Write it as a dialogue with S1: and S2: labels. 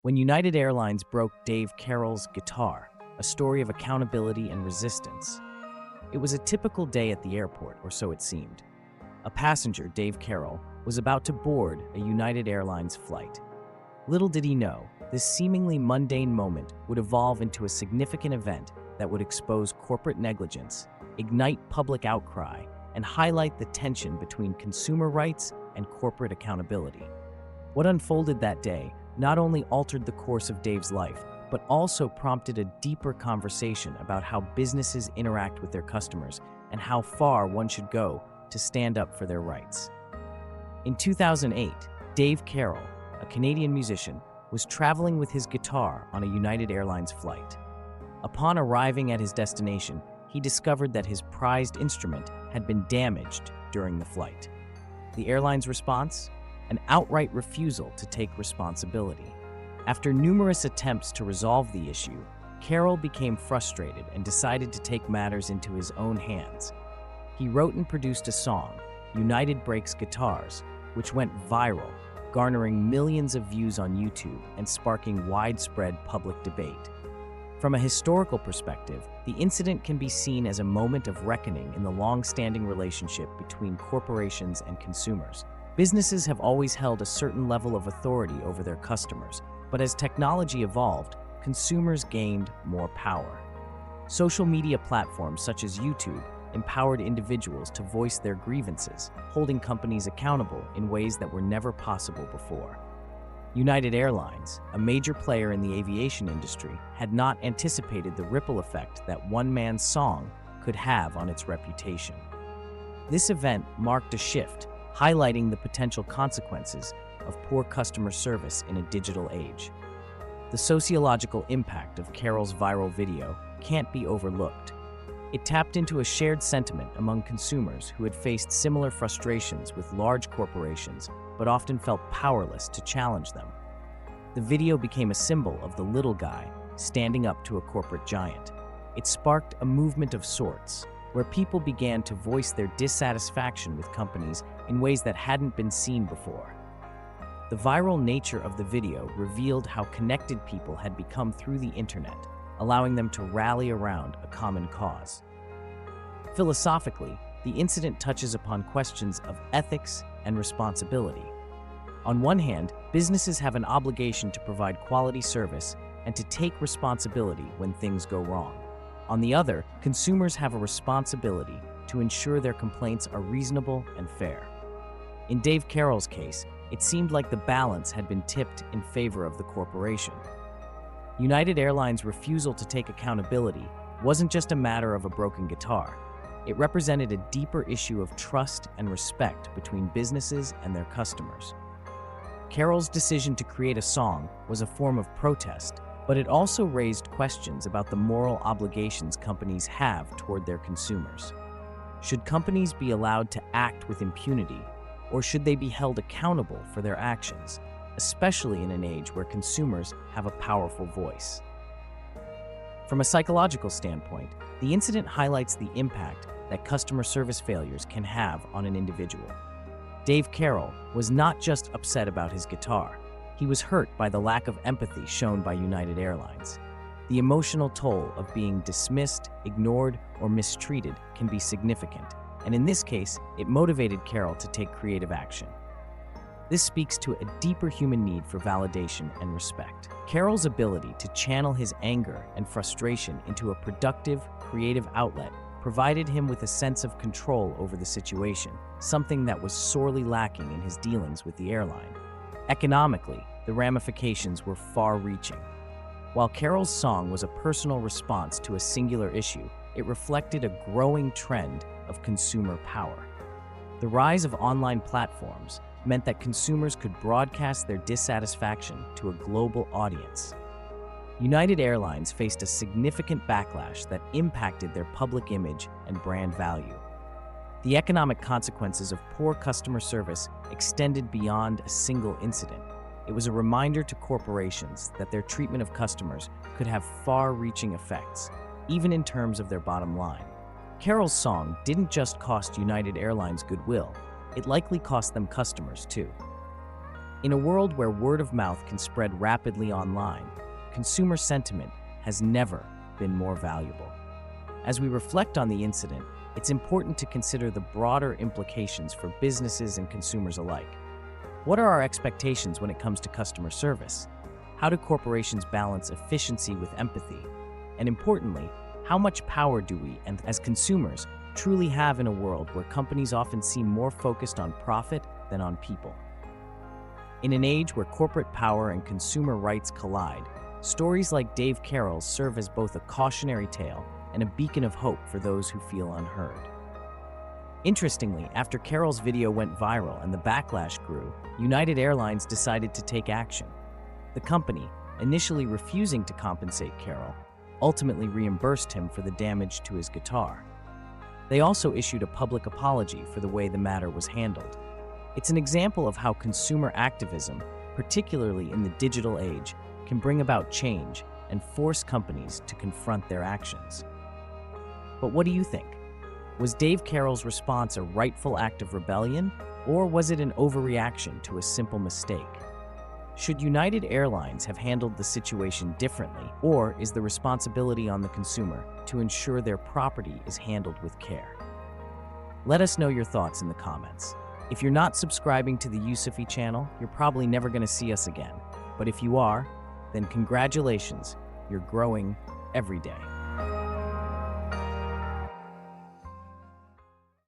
S1: When United Airlines broke Dave Carroll's guitar, a story of accountability and resistance. It was a typical day at the airport, or so it seemed. A passenger, Dave Carroll, was about to board a United Airlines flight. Little did he know, this seemingly mundane moment would evolve into a significant event that would expose corporate negligence, ignite public outcry, and highlight the tension between consumer rights and corporate accountability. What unfolded that day not only altered the course of Dave's life, but also prompted a deeper conversation about how businesses interact with their customers and how far one should go to stand up for their rights. In 2008, Dave Carroll, a Canadian musician, was traveling with his guitar on a United Airlines flight. Upon arriving at his destination, he discovered that his prized instrument had been damaged during the flight. The airline's response? An outright refusal to take responsibility. After numerous attempts to resolve the issue, Carroll became frustrated and decided to take matters into his own hands. He wrote and produced a song, United Breaks Guitars, which went viral, garnering millions of views on YouTube and sparking widespread public debate. From a historical perspective, the incident can be seen as a moment of reckoning in the long-standing relationship between corporations and consumers. Businesses have always held a certain level of authority over their customers, but as technology evolved, consumers gained more power. Social media platforms such as YouTube empowered individuals to voice their grievances, holding companies accountable in ways that were never possible before. United Airlines, a major player in the aviation industry, had not anticipated the ripple effect that one man's song could have on its reputation. This event marked a shift, highlighting the potential consequences of poor customer service in a digital age. The sociological impact of Carroll's viral video can't be overlooked. It tapped into a shared sentiment among consumers who had faced similar frustrations with large corporations but often felt powerless to challenge them. The video became a symbol of the little guy standing up to a corporate giant. It sparked a movement of sorts, where people began to voice their dissatisfaction with companies in ways that hadn't been seen before. The viral nature of the video revealed how connected people had become through the internet, allowing them to rally around a common cause. Philosophically, the incident touches upon questions of ethics and responsibility. On one hand, businesses have an obligation to provide quality service and to take responsibility when things go wrong. On the other, consumers have a responsibility to ensure their complaints are reasonable and fair. In Dave Carroll's case, it seemed like the balance had been tipped in favor of the corporation. United Airlines' refusal to take accountability wasn't just a matter of a broken guitar. It represented a deeper issue of trust and respect between businesses and their customers. Carroll's decision to create a song was a form of protest, but it also raised questions about the moral obligations companies have toward their consumers. Should companies be allowed to act with impunity, or should they be held accountable for their actions, especially in an age where consumers have a powerful voice? From a psychological standpoint, the incident highlights the impact that customer service failures can have on an individual. Dave Carroll was not just upset about his guitar. He was hurt by the lack of empathy shown by United Airlines. The emotional toll of being dismissed, ignored, or mistreated can be significant, and in this case, it motivated Carroll to take creative action. This speaks to a deeper human need for validation and respect. Carroll's ability to channel his anger and frustration into a productive, creative outlet provided him with a sense of control over the situation, something that was sorely lacking in his dealings with the airline. Economically, the ramifications were far-reaching. While Carroll's song was a personal response to a singular issue, it reflected a growing trend of consumer power. The rise of online platforms meant that consumers could broadcast their dissatisfaction to a global audience. United Airlines faced a significant backlash that impacted their public image and brand value. The economic consequences of poor customer service extended beyond a single incident. It was a reminder to corporations that their treatment of customers could have far-reaching effects, even in terms of their bottom line. Carroll's song didn't just cost United Airlines goodwill, it likely cost them customers too. In a world where word of mouth can spread rapidly online, consumer sentiment has never been more valuable. As we reflect on the incident, it's important to consider the broader implications for businesses and consumers alike. What are our expectations when it comes to customer service? How do corporations balance efficiency with empathy? And importantly, how much power do we, and as consumers, truly have in a world where companies often seem more focused on profit than on people? In an age where corporate power and consumer rights collide, stories like Dave Carroll's serve as both a cautionary tale and a beacon of hope for those who feel unheard. Interestingly, after Carroll's video went viral and the backlash grew, United Airlines decided to take action. The company, initially refusing to compensate Carroll, ultimately reimbursed him for the damage to his guitar. They also issued a public apology for the way the matter was handled. It's an example of how consumer activism, particularly in the digital age, can bring about change and force companies to confront their actions. But what do you think? Was Dave Carroll's response a rightful act of rebellion, or was it an overreaction to a simple mistake? Should United Airlines have handled the situation differently, or is the responsibility on the consumer to ensure their property is handled with care? Let us know your thoughts in the comments. If you're not subscribing to the Yusufi channel, you're probably never going to see us again. But if you are, then congratulations, you're growing every day.